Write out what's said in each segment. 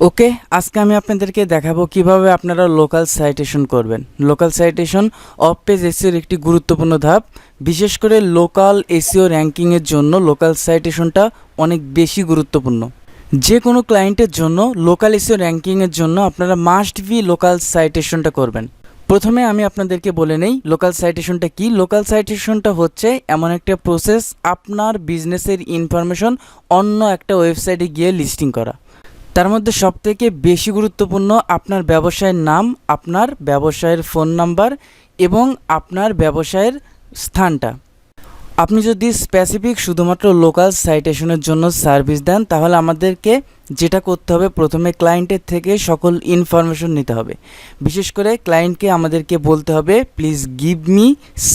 ওকে, আজকে আমি আপনাদেরকে দেখাবো কিভাবে আপনারা লোকাল সাইটেশন করবেন। লোকাল সাইটেশন অফ পেজ এসইওর একটি গুরুত্বপূর্ণ ধাপ। বিশেষ করে লোকাল এসইও র্যাঙ্কিংয়ের জন্য লোকাল সাইটেশনটা অনেক বেশি গুরুত্বপূর্ণ। যে কোনো ক্লায়েন্টের জন্য লোকাল এসইও র্যাঙ্কিংয়ের জন্য আপনারা মাস্ট বি লোকাল সাইটেশনটা করবেন। প্রথমে আমি আপনাদেরকে বলে নেই লোকাল সাইটেশনটা কি। লোকাল সাইটেশনটা হচ্ছে এমন একটা প্রসেস, আপনার বিজনেসের ইনফরমেশন অন্য একটা ওয়েবসাইটে গিয়ে লিস্টিং করা। তার মধ্যে সবথেকে বেশি গুরুত্বপূর্ণ আপনার ব্যবসায়ের নাম, আপনার ব্যবসায়ের ফোন নাম্বার এবং আপনার ব্যবসায়ের স্থানটা। আপনি যদি স্পেসিফিক শুধুমাত্র লোকাল সাইটেশনের জন্য সার্ভিস দেন, তাহলে আমাদেরকে যেটা করতে হবে, প্রথমে ক্লায়েন্টের থেকে সকল ইনফরমেশন নিতে হবে। বিশেষ করে ক্লায়েন্টকে আমাদেরকে বলতে হবে, please give me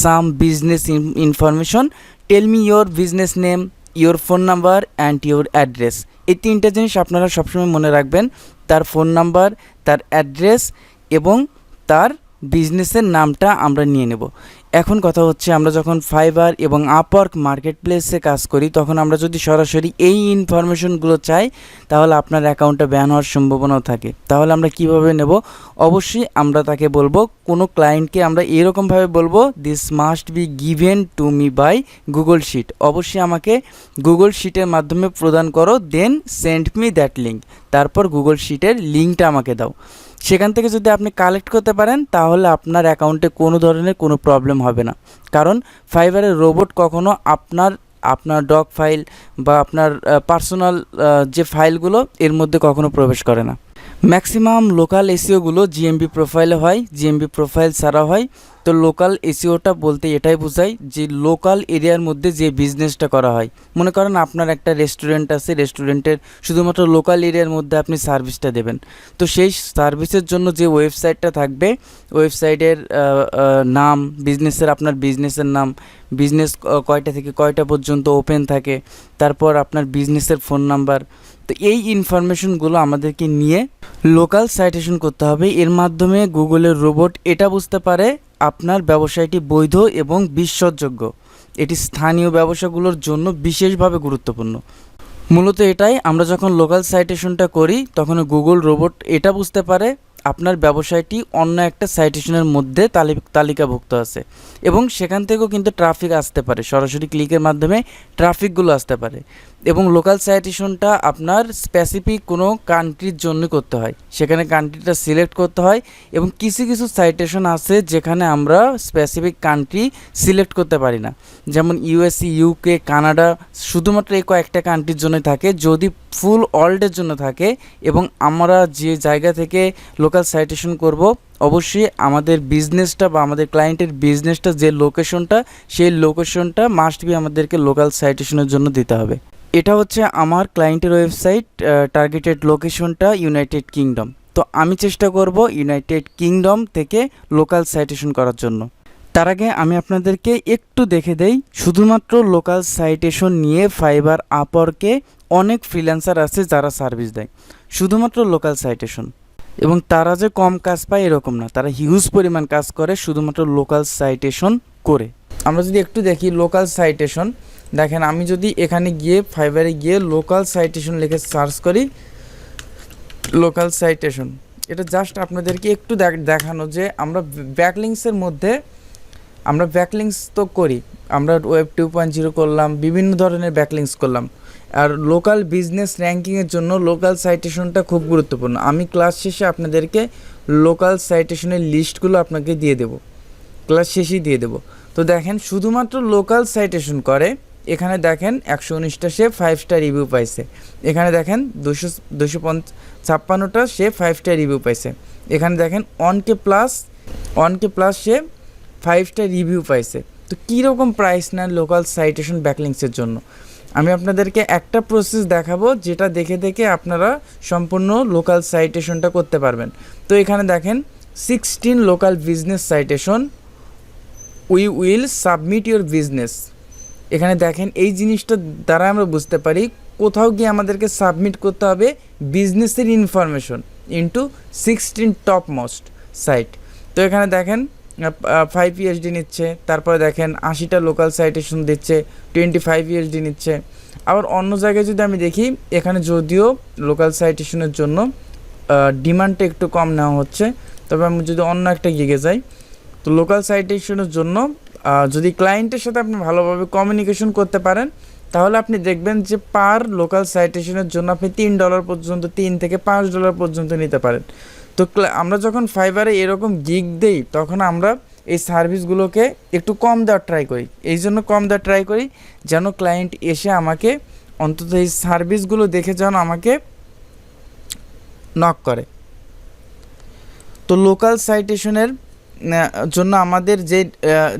some business information, tell me your business name, your phone number and your address. এই তিনটা জিনিস আপনারা সবসময় মনে রাখবেন, তার ফোন নাম্বার, তার অ্যাড্রেস এবং তার বিজনেসের নামটা আমরা নিয়ে নেব। এখন কথা হচ্ছে, আমরা যখন ফাইবার এবং আপওয়ার্ক মার্কেট প্লেসে কাজ করি, তখন আমরা যদি সরাসরি এই ইনফরমেশনগুলো চাই, তাহলে আপনার অ্যাকাউন্টটা ব্যান হওয়ার সম্ভাবনাও থাকে। তাহলে আমরা কিভাবে নেব? অবশ্যই আমরা তাকে বলবো, কোনো ক্লায়েন্টকে আমরা এরকমভাবে বলবো, this must be given to me by Google sheet. অবশ্যই আমাকে গুগল শিটের মাধ্যমে প্রদান করো, then send me that link. তারপর গুগল শিটের লিঙ্কটা আমাকে দাও। সেখান থেকে যদি আপনি কালেক্ট করতে পারেন, তাহলে আপনার অ্যাকাউন্টে কোনো ধরনের কোনো প্রবলেম হবে না। কারণ ফাইবারের রোবট কখনো আপনার ডক ফাইল বা আপনার পার্সোনাল যে ফাইলগুলো এর মধ্যে কখনো প্রবেশ করে না। ম্যাক্সিমাম লোকাল এসইওগুলো জিএমবি প্রোফাইলে হয়, জিএমবি প্রোফাইল ছাড়া হয়। তো লোকাল এসইওটা বলতে এটাই বোঝায় যে লোকাল এরিয়ার মধ্যে যে বিজনেসটা করা হয়। মনে করেন আপনার একটা রেস্টুরেন্ট আছে, রেস্টুরেন্টের শুধুমাত্র লোকাল এরিয়ার মধ্যে আপনি সার্ভিসটা দেবেন। তো সেই সার্ভিসের জন্য যে ওয়েবসাইটটা থাকবে, ওয়েবসাইটের নাম, আপনার বিজনেসের নাম, বিজনেস কয়টা থেকে কয়টা পর্যন্ত ওপেন থাকে, তারপর আপনার বিজনেসের ফোন নাম্বার। তো এই ইনফরমেশনগুলো আমাদেরকে নিয়ে লোকাল সাইটেশন করতে হবে। এর মাধ্যমে গুগলের রোবট এটা বুঝতে পারে আপনার ব্যবসায়টি বৈধ এবং বিশ্বাসযোগ্য। এটি স্থানীয় ব্যবসাগুলোর জন্য বিশেষভাবে গুরুত্বপূর্ণ। মূলত এটাই, আমরা যখন লোকাল সাইটেশনটা করি, তখন গুগল রোবট এটা বুঝতে পারে আপনার ব্যবসায়টি অন্য একটা সাইটেশনের মধ্যে তালিকাভুক্ত আছে, এবং সেখান থেকেও কিন্তু ট্রাফিক আসতে পারে, সরাসরি ক্লিকের মাধ্যমে ট্রাফিকগুলো আসতে পারে। এবং লোকাল সাইটেশনটা আপনার স্পেসিফিক কোনো কান্ট্রির জন্য করতে হয়, সেখানে কান্ট্রিটা সিলেক্ট করতে হয়। এবং কিছু কিছু সাইটেশন আছে যেখানে আমরা স্পেসিফিক কান্ট্রি সিলেক্ট করতে পারি না, যেমন ইউএসএ, ইউকে, কানাডা, শুধুমাত্র এই কয়েকটা কান্ট্রির জন্য থাকে। যদি ফুল ওয়ার্ল্ডের জন্য থাকে এবং আমরা যে জায়গা থেকে লোকাল সাইটেশন করব, অবশ্যই আমাদের বিজনেসটা বা আমাদের ক্লায়েন্টের বিজনেসটা যে লোকেশনটা, সেই লোকেশনটা মাস্ট বি আমাদেরকে লোকাল সাইটেশনের জন্য দিতে হবে। এটা হচ্ছে আমার ক্লায়েন্টের ওয়েবসাইট, টার্গেটেড লোকেশনটা ইউনাইটেড কিংডম। তো আমি চেষ্টা করব ইউনাইটেড কিংডম থেকে লোকাল সাইটেশন করার জন্য। তার আগে আমি আপনাদেরকে একটু দেখে দেই, শুধুমাত্র লোকাল সাইটেশন নিয়ে ফাইবার আপওয়ার্কে অনেক ফ্রিল্যান্সার আছে যারা সার্ভিস দেয় শুধুমাত্র লোকাল সাইটেশন, এবং তারা যে কম কাজ পায় এরকম না, তারা হিউজ পরিমাণ কাজ করে শুধুমাত্র লোকাল সাইটেশন করে। আমরা যদি একটু দেখি লোকাল সাইটেশন, দেখেন আমি যদি এখানে গিয়ে ফাইবারে গিয়ে লোকাল সাইটেশন লিখে সার্চ করি, লোকাল সাইটেশন, এটা জাস্ট আপনাদেরকে একটু দেখানো যে আমরা ব্যাকলিংসের মধ্যে, আমরা ব্যাকলিংস তো করি, আমরা ওয়েব 2.0 করলাম, বিভিন্ন ধরনের ব্যাকলিংস করলাম। আর লোকাল বিজনেস র্যাঙ্কিংয়ের জন্য লোকাল সাইটেশনটা খুব গুরুত্বপূর্ণ। আমি ক্লাস শেষে আপনাদেরকে লোকাল সাইটেশনের লিস্টগুলো আপনাকে দিয়ে দেব, ক্লাস শেষেই দিয়ে দেব। তো দেখেন শুধুমাত্র লোকাল সাইটেশন করে, এখানে দেখেন 119টা সে 5 স্টার রিভিউ পাইছে, এখানে দেখেন 256টা সে 5 স্টার রিভিউ পাইছে, এখানে দেখেন 1K প্লাস সে 5 স্টার রিভিউ পাইছে। তো কীরকম প্রাইস নেন লোকাল সাইটেশন ব্যাকলিংসের জন্য, আমি আপনাদেরকে একটা প্রসেস দেখাবো, যেটা দেখে দেখে আপনারা সম্পূর্ণ লোকাল সাইটেশনটা করতে পারবেন। তো এখানে দেখেন 16 local business citation, we will submit your business. এখানে দেখেন এই জিনিসটা দ্বারা আমরা বুঝতে পারি কোথাও গিয়ে আমাদেরকে সাবমিট করতে হবে বিজনেসের information into 16 top most site. তো এখানে দেখেন 5 USD নিচ্ছে, তারপরে দেখেন 80টা লোকাল সাইটেশন দিচ্ছে, 25 USD নিচ্ছে। আবার অন্য জায়গায় যদি আমি দেখি, এখানে যদিও লোকাল সাইটেশনের জন্য ডিমান্ডটা একটু কম নেওয়া হচ্ছে। তবে আমি যদি অন্য একটা গিগে যাই, তো লোকাল সাইটেশনের জন্য যদি ক্লায়েন্টের সাথে আপনি ভালোভাবে কমিউনিকেশন করতে পারেন, তাহলে আপনি দেখবেন যে পার লোকাল সাইটেশনের জন্য আপনি $3 পর্যন্ত, $3 থেকে $5 পর্যন্ত নিতে পারেন। তো আমরা যখন ফাইবারে এরকম গিগ দেই, তখন আমরা এই সার্ভিসগুলোকে একটু কম দেওয়ার ট্রাই করি। এই জন্য কম দেওয়ার ট্রাই করি যেন ক্লায়েন্ট এসে আমাকে অন্তত এই সার্ভিসগুলো দেখে যেন আমাকে নক করে। তো লোকাল সাইটেশনের জন্য আমাদের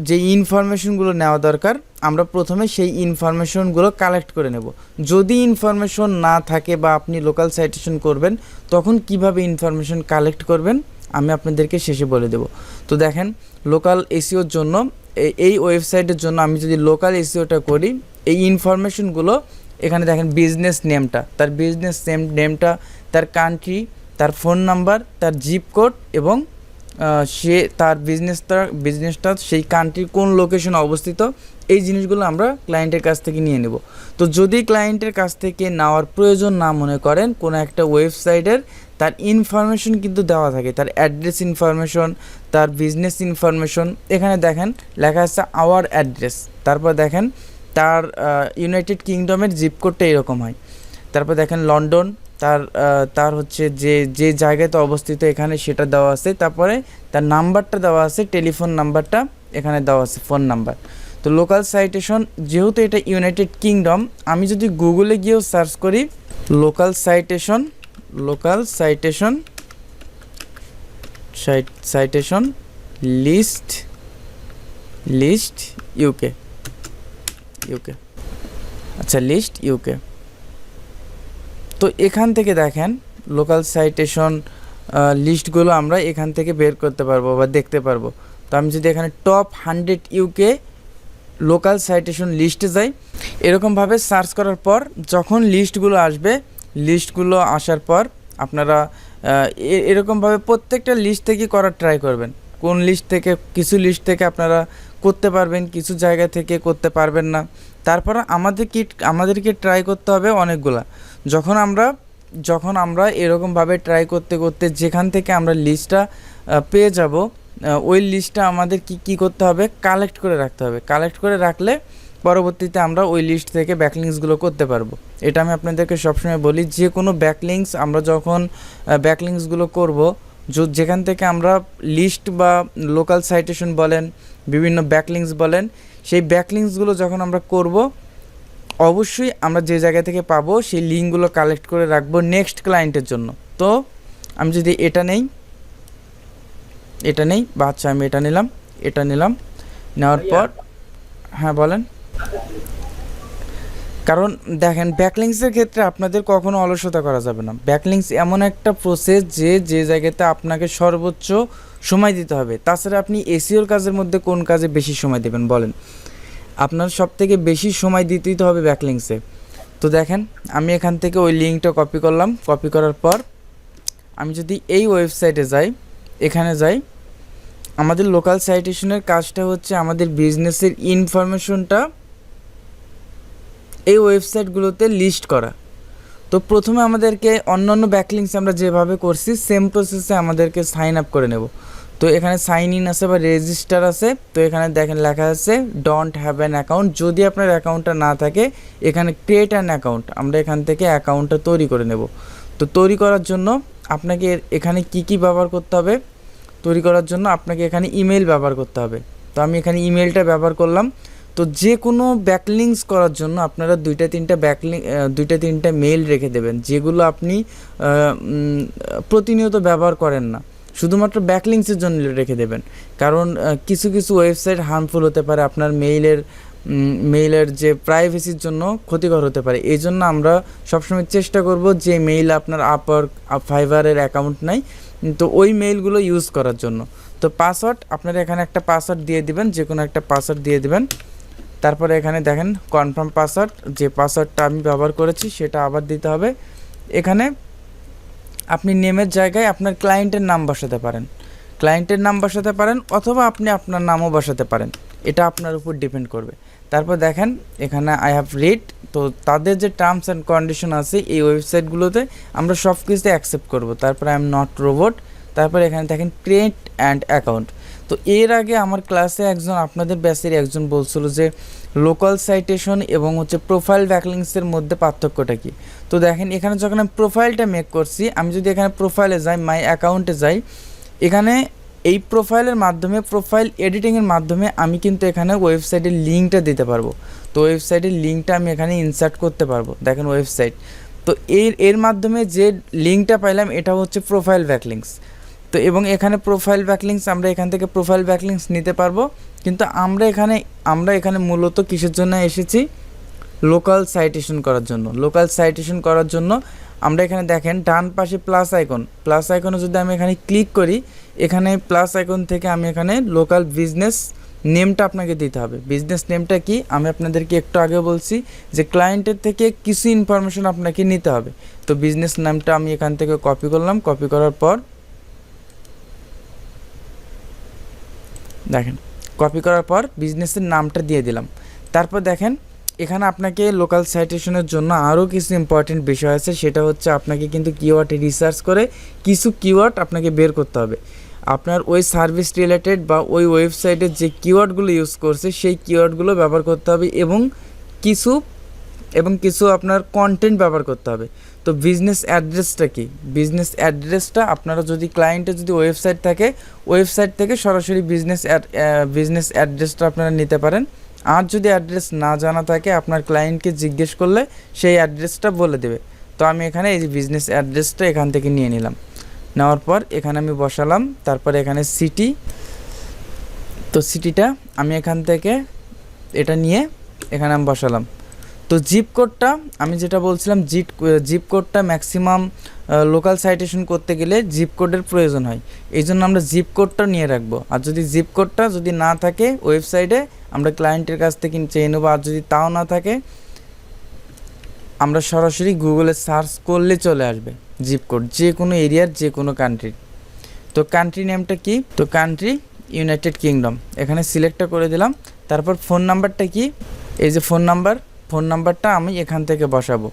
যে ইনফরমেশনগুলো নেওয়া দরকার, আমরা প্রথমে সেই ইনফরমেশনগুলো কালেক্ট করে নেব। যদি ইনফরমেশন না থাকে বা আপনি লোকাল সাইটেশন করবেন, তখন কিভাবে ইনফরমেশন কালেক্ট করবেন আমি আপনাদেরকে শেষে বলে দেব। তো দেখেন, লোকাল এসইওর জন্য এই ওয়েবসাইটের জন্য আমি যদি লোকাল এসইওটা করি, এই ইনফরমেশনগুলো এখানে দেখেন, বিজনেস নেমটা, তার বিজনেস নেমটা, তার কান্ট্রি, তার ফোন নাম্বার, তার জিপ কোড এবং সে তার বিজনেসটা সেই কান্ট্রির কোন লোকেশনে অবস্থিত, এই জিনিসগুলো আমরা ক্লায়েন্টের কাছ থেকে নিয়ে নেব। তো যদি ক্লায়েন্টের কাছ থেকে নেওয়ার প্রয়োজন না মনে করেন, কোনো একটা ওয়েবসাইটের তার ইনফরমেশন কিন্তু দেওয়া থাকে, তার অ্যাড্রেস ইনফরমেশন, তার বিজনেস ইনফরমেশন। এখানে দেখেন লেখা আছে আওয়ার অ্যাড্রেস, তারপর দেখেন তার ইউনাইটেড কিংডমের জিপ কোডটা এরকম হয়। তারপর দেখেন লন্ডন, তার হচ্ছে যে জায়গাতে অবস্থিত এখানে সেটা দেওয়া আছে। তারপরে তার নাম্বারটা দেওয়া আছে, টেলিফোন নাম্বারটা এখানে দেওয়া আছে, ফোন নাম্বার। তো লোকাল সাইটেশন যেহেতু এটা ইউনাইটেড কিংডম, আমি যদি গুগলে গিয়েও সার্চ করি লোকাল সাইটেশন লিস্ট ইউকে, আচ্ছা লিস্ট ইউকে। তো এখান থেকে দেখেন লোকাল সাইটেশন লিস্টগুলো আমরা এখান থেকে বের করতে পারবো বা দেখতে পারবো। তো আমি যদি এখানে টপ 100 ইউকে লোকাল সাইটেশন লিস্টে যাই, এরকমভাবে সার্চ করার পর যখন লিস্টগুলো আসবে, লিস্টগুলো আসার পর আপনারা এরকমভাবে প্রত্যেকটা লিস্ট থেকে করার ট্রাই করবেন। কোন লিস্ট থেকে, কিছু লিস্ট থেকে আপনারা করতে পারবেন, কিছু জায়গা থেকে করতে পারবেন না। তারপর আমাদেরকে ট্রাই করতে হবে অনেকগুলা। যখন আমরা এরকমভাবে ট্রাই করতে করতে যেখান থেকে আমরা লিস্টটা পেয়ে যাব, ওই লিস্টটা আমাদের কি করতে হবে, কালেক্ট করে রাখতে হবে। কালেক্ট করে রাখলে পরবর্তীতে আমরা ওই লিস্ট থেকে ব্যাকলিংসগুলো করতে পারবো। এটা আমি আপনাদেরকে সবসময় বলি, যে কোনো ব্যাকলিংস আমরা যখন ব্যাকলিংসগুলো করব, যেখান থেকে আমরা লিস্ট বা লোকাল সাইটেশন বলেন, বিভিন্ন ব্যাকলিংস বলেন, সেই ব্যাকলিংসগুলো যখন আমরা করব, অবশ্যই আমরা যে জায়গা থেকে পাবো সেই লিঙ্কগুলো কালেক্ট করে রাখবো নেক্সট ক্লায়েন্টের জন্য। তো আমি যদি এটা নেই বা আচ্ছা আমি এটা নিলাম, নেওয়ার পর হ্যাঁ বলেন। কারণ দেখেন, ব্যাকলিংসের ক্ষেত্রে আপনাদের কখনো অলসতা করা যাবে না। ব্যাকলিংস এমন একটা প্রসেস যে জায়গাতে আপনাকে সর্বোচ্চ সময় দিতে হবে। তাছাড়া আপনি এসইওর কাজের মধ্যে কোন কাজে বেশি সময় দেবেন বলেন? আপনার সব থেকে বেশি সময় দিতেই তো হবে ব্যাকলিংসে। তো দেখেন, আমি এখান থেকে ওই লিঙ্কটা কপি করলাম। কপি করার পর আমি যদি এই ওয়েবসাইটে যাই, এখানে যাই, আমাদের লোকাল সাইটেশনের কাজটা হচ্ছে আমাদের বিজনেসের ইনফরমেশনটা এই ওয়েবসাইটগুলোতে লিস্ট করা। তো প্রথমে আমাদেরকে অন্যান্য ব্যাকলিংস আমরা যেভাবে করছি সেম প্রসেসে আমাদেরকে সাইন আপ করে নেব। তো এখানে সাইন ইন আছে বা রেজিস্টার আছে। তো এখানে দেখেন লেখা আছে ডোন্ট হ্যাভ অ্যান অ্যাকাউন্ট। যদি আপনার অ্যাকাউন্টটা না থাকে, এখানে ক্রিয়েট অ্যান অ্যাকাউন্ট, আমরা এখান থেকে অ্যাকাউন্টটা তৈরি করে নেব। তো তৈরি করার জন্য আপনাকে এখানে কি ব্যবহার করতে হবে, তৈরি করার জন্য আপনাকে এখানে ইমেল ব্যবহার করতে হবে। তো আমি এখানে ইমেলটা ব্যবহার করলাম। তো যে কোনো ব্যাকলিংস করার জন্য আপনারা দুইটা তিনটা মেইল রেখে দেবেন, যেগুলো আপনি প্রতিনিয়ত ব্যবহার করেন না, শুধুমাত্র ব্যাকলিংসের জন্য রেখে দেবেন। কারণ কিছু ওয়েবসাইট হার্মফুল হতে পারে, আপনার মেইলের যে প্রাইভেসির জন্য ক্ষতিকর হতে পারে। এই জন্য আমরা সবসময় চেষ্টা করব যে মেইল আপনার ফাইবারের অ্যাকাউন্ট নাই, তো ওই মেইলগুলো ইউজ করার জন্য। তো পাসওয়ার্ড আপনারা এখানে একটা পাসওয়ার্ড দিয়ে দিবেন, যে কোনো একটা পাসওয়ার্ড দিয়ে দিবেন। তারপরে এখানে দেখেন কনফার্ম পাসওয়ার্ড, যে পাসওয়ার্ডটা আমি ব্যবহার করেছি সেটা আবার দিতে হবে। এখানে আপনি নেমের জায়গায় আপনার ক্লায়েন্টের নাম বসাতে পারেন। ক্লায়েন্টের নাম বসাতে পারেন অথবা আপনি আপনার নামও বসাতে পারেন, এটা আপনার উপর ডিপেন্ড করবে। তারপর দেখেন এখানে আই হ্যাভ রিড, তো তাদের যে টার্মস অ্যান্ড কন্ডিশন আছে এই ওয়েবসাইটগুলোতে আমরা সব কিছুতে অ্যাকসেপ্ট করব। তারপরে আই এম নট রোবট, তারপরে এখানে দেখেন ক্রিয়েট অ্যান্ড অ্যাকাউন্ট। তো এর আগে আমার ক্লাসে একজন আপনাদের ব্যাচের একজন বলছিল যে লোকাল সাইটেশন এবং হচ্ছে প্রোফাইল ব্যাকলিংসের মধ্যে পার্থক্যটা কী। তো দেখেন এখানে যখন আমি প্রোফাইলটা মেক করছি, আমি যদি এখানে প্রোফাইলে যাই, মাই অ্যাকাউন্টে যাই, এখানে এই প্রোফাইলের মাধ্যমে, প্রোফাইল এডিটিংয়ের মাধ্যমে আমি কিন্তু এখানে ওয়েবসাইটের লিঙ্কটা দিতে পারবো। তো ওয়েবসাইটের লিঙ্কটা আমি এখানে ইনসার্ট করতে পারবো। দেখেন ওয়েবসাইট, তো এর মাধ্যমে যে লিঙ্কটা পাইলাম এটা হচ্ছে প্রোফাইল ব্যাকলিংস। তো এবং এখানে প্রোফাইল ব্যাকলিংস আমরা এখান থেকে প্রোফাইল ব্যাকলিংস নিতে পারবো, কিন্তু আমরা এখানে মূলত কিসের জন্য এসেছি, লোকাল সাইটেশন করার জন্য। লোকাল সাইটেশন করার জন্য আমরা এখানে দেখেন ডান পাশে প্লাস আইকনে যদি আমি এখানে ক্লিক করি, এখানে প্লাস আইকন থেকে আমি এখানে লোকাল বিজনেস নেমটা আপনাকে দিতে হবে। বিজনেস নেমটা কি আমি আপনাদেরকে একটু আগে বলছি যে ক্লায়েন্টের থেকে কিছু ইনফরমেশন আপনাকে নিতে হবে। তো বিজনেস নামটা আমি এখান থেকে কপি করলাম, কপি করার পর দেখেন কপি করার পর বিজনেসের নামটা দিয়ে দিলাম। তারপর দেখেন এখানে আপনাকে লোকাল সাইটেশনের জন্য আরও কিছু ইম্পর্টেন্ট বিষয় আছে, সেটা হচ্ছে আপনাকে কিন্তু কিওয়ার্ডে রিসার্চ করে কিছু কিওয়ার্ড আপনাকে বের করতে হবে। আপনার ওই সার্ভিস রিলেটেড বা ওই ওয়েবসাইটের যে কিওয়ার্ডগুলো ইউজ করছে সেই কিওয়ার্ডগুলো ব্যবহার করতে হবে এবং কিছু আপনার কন্টেন্ট ব্যবহার করতে হবে। তো বিজনেস অ্যাড্রেসটা কি, বিজনেস অ্যাড্রেসটা আপনারা যদি ক্লায়েন্টের যদি ওয়েবসাইট থাকে, ওয়েবসাইট থেকে সরাসরি বিজনেস অ্যাড্রেসটা আপনারা নিতে পারেন। আর যদি অ্যাড্রেস না জানা থাকে আপনার ক্লায়েন্টকে জিজ্ঞেস করলে সেই অ্যাড্রেসটা বলে দেবে। তো আমি এখানে এই যে বিজনেস অ্যাড্রেসটা এখান থেকে নিয়ে নিলাম, নেওয়ার পর এখানে আমি বসালাম। তারপরে এখানে সিটি, তো সিটিটা আমি এখান থেকে এটা নিয়ে এখানে আমি বসালাম। তো জিপ কোডটা আমি যেটা বলছিলাম, জিপ কোডটা ম্যাক্সিমাম লোকাল সাইটেশন করতে গেলে জিপ কোডের প্রয়োজন হয়, এই জন্য আমরা জিপ কোডটা নিয়ে রাখবো। আর যদি জিপ কোডটা যদি না থাকে ওয়েবসাইটে আমরা ক্লায়েন্টের কাছ থেকে চেয়ে নেবো। আর যদি তাও না থাকে আমরা সরাসরি গুগলে সার্চ করলে চলে আসবে জিপ কোড, যে কোনো এরিয়ার যে কোনো কান্ট্রির। তো কান্ট্রি নেমটা কি, তো কান্ট্রি ইউনাইটেড কিংডম, এখানে সিলেক্টটা করে দিলাম। তারপর ফোন নাম্বারটা কি, এই যে ফোন নাম্বারটা আমি এখান থেকে বসাবো।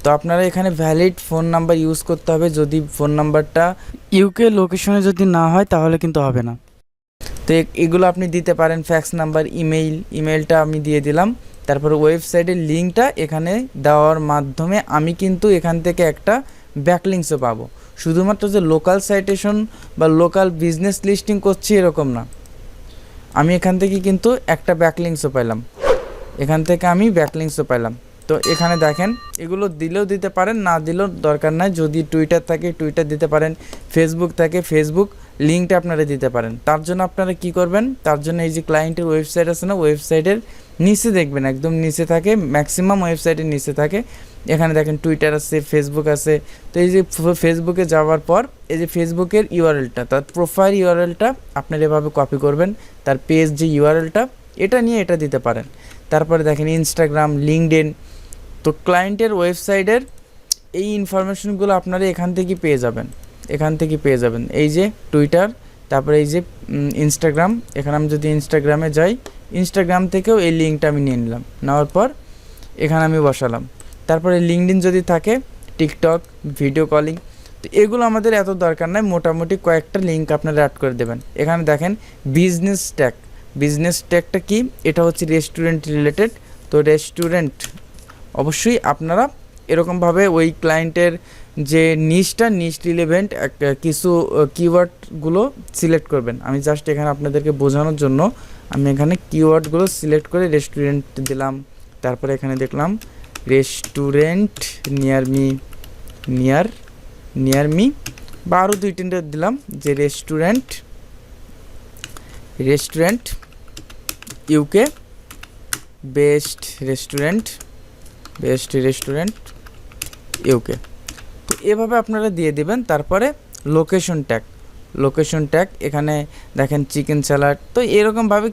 তো আপনারা এখানে ভ্যালিড ফোন নাম্বার ইউজ করতে হবে, যদি ফোন নাম্বারটা ইউকে লোকেশনে যদি না হয় তাহলে কিন্তু হবে না। তো এগুলো আপনি দিতে পারেন, ফ্যাক্স নাম্বার, ইমেলটা আমি দিয়ে দিলাম। তারপর ওয়েবসাইটের লিঙ্কটা এখানে দেওয়ার মাধ্যমে আমি কিন্তু এখান থেকে একটা ব্যাকলিংসও পাবো। শুধুমাত্র যে লোকাল সাইটেশন বা লোকাল বিজনেস লিস্টিং করছি এরকম না, আমি এখান থেকে কিন্তু একটা ব্যাকলিংসও পাইলাম, এখান থেকে আমি ব্যাকলিংসও পাইলাম। তো এখানে দেখেন এগুলো দিলেও দিতে পারেন, না দিলেও দরকার নাই। যদি টুইটার থাকে টুইটার দিতে পারেন, ফেসবুক থাকে ফেসবুক লিঙ্কটা আপনারা দিতে পারেন। তার জন্য আপনারা কি করবেন, তার জন্য এই যে ক্লায়েন্টের ওয়েবসাইট আছে না, ওয়েবসাইটের নিচে দেখবেন, একদম নিচে থাকে, ম্যাক্সিমাম ওয়েবসাইটের নিচে থাকে। এখানে দেখেন টুইটার আছে, ফেসবুক আছে। তো এই যে ফেসবুকে যাওয়ার পর এই যে ফেসবুকের ইউআরএলটা, তার প্রোফাইল ইউআরএলটা আপনারা এভাবে কপি করবেন, তার পেজ যে ইউআরএলটা এটা নিয়ে এটা দিতে পারেন। তারপরে দেখেন ইনস্টাগ্রাম, লিঙ্কডইন। তো ক্লায়েন্টের ওয়েবসাইটের এই ইনফরমেশনগুলো আপনারা এখান থেকে পেয়ে যাবেন, এই যে টুইটার, তারপরে এই যে ইনস্টাগ্রাম। এখানে আমি যদি ইনস্টাগ্রামে যাই, ইনস্টাগ্রাম থেকেও এই লিঙ্কটা আমি নিয়ে নিলাম, নেওয়ার পর এখানে আমি বসালাম। তারপরে লিঙ্কডইন যদি থাকে, টিকটক, ভিডিও কলিং। তো এগুলো আমাদের এত দরকার নাই, মোটামুটি কয়েকটা লিঙ্ক আপনারা অ্যাড করে দেবেন। এখানে দেখেন বিজনেস ট্যাগটা কি, এটা হচ্ছে রেস্টুরেন্ট রিলেটেড। তো রেস্টুরেন্ট অবশ্যই আপনারা এরকমভাবে ওই ক্লায়েন্টের যে নিশ রিলেভেন্ট কিছু কিওয়ার্ডগুলো সিলেক্ট করবেন। আমি জাস্ট এখানে আপনাদেরকে বোঝানোর জন্য আমি এখানে কিওয়ার্ডগুলো সিলেক্ট করে রেস্টুরেন্ট দিলাম। তারপরে এখানে দেখলাম রেস্টুরেন্ট নিয়ার মি বা আরও 2-3টা দিলাম, যে restaurant UK best restaurant UK. তো এভাবে আপনারা দিয়ে দিবেন। তারপরে লোকেশন ট্যাগ এখানে দেখেন চিকেন স্যালাড। তো এরকমভাবে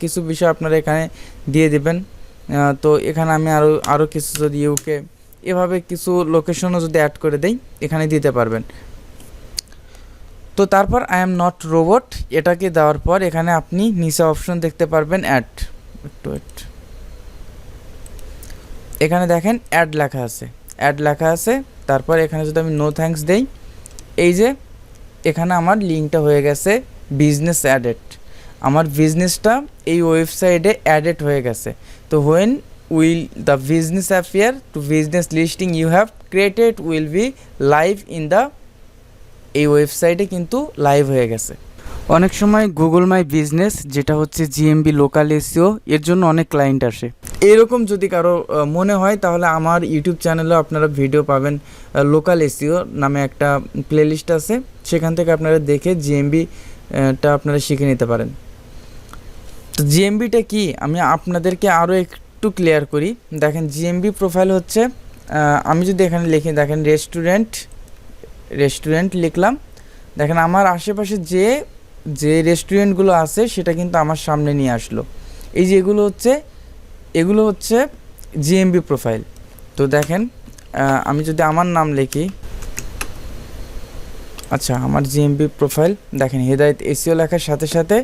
কিছু বিষয় আপনারা এখানে দিয়ে দিবেন। তো এখানে আমি আরও কিছু যদি ইউকে এভাবে কিছু লোকেশনও যদি অ্যাড করে দেই এখানে দিতে পারবেন। তো তো তারপর আই এম নট রোবট এটাকে দেওয়ার পর এখানে আপনি নিচে অপশন দেখতে পারবেন অ্যাড, একটু এখানে দেখেন অ্যাড লেখা আছে, অ্যাড লেখা আছে। তারপর এখানে যদি আমি নো থ্যাঙ্কস দেই, এই যে এখানে আমার লিঙ্কটা হয়ে গেছে বিজনেস অ্যাডেড, আমার বিজনেসটা এই ওয়েবসাইটে অ্যাডেড হয়ে গেছে। তো when will the business appear to business listing you have created will be live in the, এই ওয়েবসাইটে কিন্তু লাইভ হয়ে গেছে। অনেক সময় গুগল মাই বিজনেস যেটা হচ্ছে জিএমবি লোকাল এসইও এর জন্য অনেক ক্লায়েন্ট আসে। এরকম যদি কারো মনে হয় তাহলে আমার ইউটিউব চ্যানেলেও আপনারা ভিডিও পাবেন, লোকাল এসইও নামে একটা প্লেলিস্ট আছে, সেখান থেকে আপনারা দেখে জিএমবিটা আপনারা শিখে নিতে পারেন। তো জিএমবিটা কি আমি আপনাদেরকে আরও একটু ক্লিয়ার করি। দেখেন জিএমবি প্রোফাইল হচ্ছে, আমি যদি এখানে লিখি, দেখেন রেস্টুরেন্ট লিখলাম, দেখেন আমার আশেপাশে যে রেস্টুরেন্টগুলো আছে সেটা কিন্তু আমার সামনে নিয়ে আসলো। এই যে এগুলো হচ্ছে জিএমবি প্রোফাইল। তো দেখেন আমি যদি আমার নাম লিখি, আচ্ছা আমার জিএমবি প্রোফাইল দেখেন হেদায়েত এসইও লেখার সাথে সাথে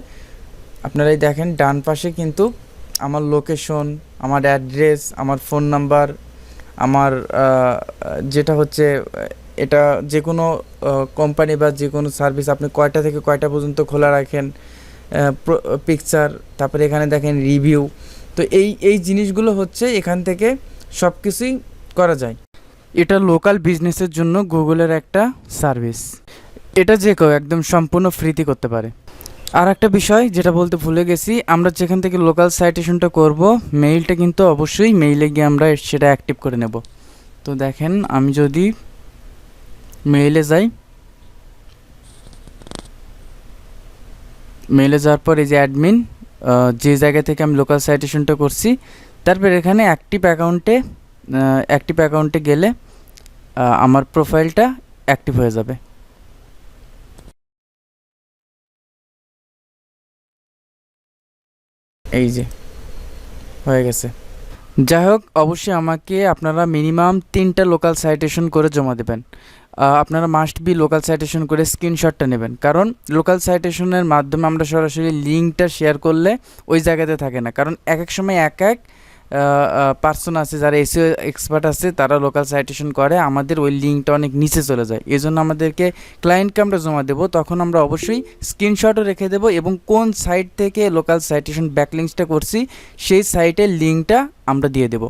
আপনারাই দেখেন ডান পাশে কিন্তু আমার লোকেশন, আমার অ্যাড্রেস, আমার ফোন নাম্বার, আমার যেটা হচ্ছে এটা যে কোনো কোম্পানি বা যে কোনো সার্ভিস আপনি কয়টা থেকে কয়টা পর্যন্ত খোলা রাখেন, পিকচার, তারপরে এখানে দেখেন রিভিউ। তো এই জিনিসগুলো হচ্ছে এখান থেকে সব কিছুই করা যায়। এটা লোকাল বিজনেসের জন্য গুগলের একটা সার্ভিস, এটা যে কেউ একদম সম্পূর্ণ ফ্রিতে করতে পারে। আর একটা বিষয় যেটা বলতে ভুলে গেছি, আমরা যেখান থেকে লোকাল সাইটেশনটা করব মেইলটা কিন্তু অবশ্যই মেইলে গিয়ে আমরা সেটা অ্যাক্টিভ করে নেব। তো দেখেন আমি যদি মেইলে যাই, মেইলে যাওয়ার পর এই যে অ্যাডমিন যে জায়গা থেকে আমি লোকাল সাইটেশনটা করছি, তারপর এখানে অ্যাক্টিভ অ্যাকাউন্টে গেলে আমার প্রোফাইলটা অ্যাক্টিভ হয়ে যাবে। এই যে হয়ে গেছে। যাই হোক অবশ্যই আমাকে আপনারা মিনিমাম 3টা লোকাল সাইটেশন করে জমা দেবেন। আপনারা মাস্ট বি লোকাল সাইটেশন করে স্ক্রিনশটটা নেবেন, কারণ লোকাল সাইটেশনের মাধ্যমে আমরা সরাসরি লিঙ্কটা শেয়ার করলে ওই জায়গাতে থাকে না, কারণ এক এক সময় এক পার্সন আছে যারা এসইও এক্সপার্ট আছে, তারা লোকাল সাইটেশন করে, আমাদের ওই লিঙ্কটা অনেক নিচে চলে যায়। এই জন্য আমাদেরকে ক্লায়েন্টকে আমরা জমা দেবো, তখন আমরা অবশ্যই স্ক্রিনশটও রেখে দেবো এবং কোন সাইট থেকে লোকাল সাইটেশন ব্যাকলিঙ্কসটা করছি সেই সাইটের লিঙ্কটা আমরা দিয়ে দেবো।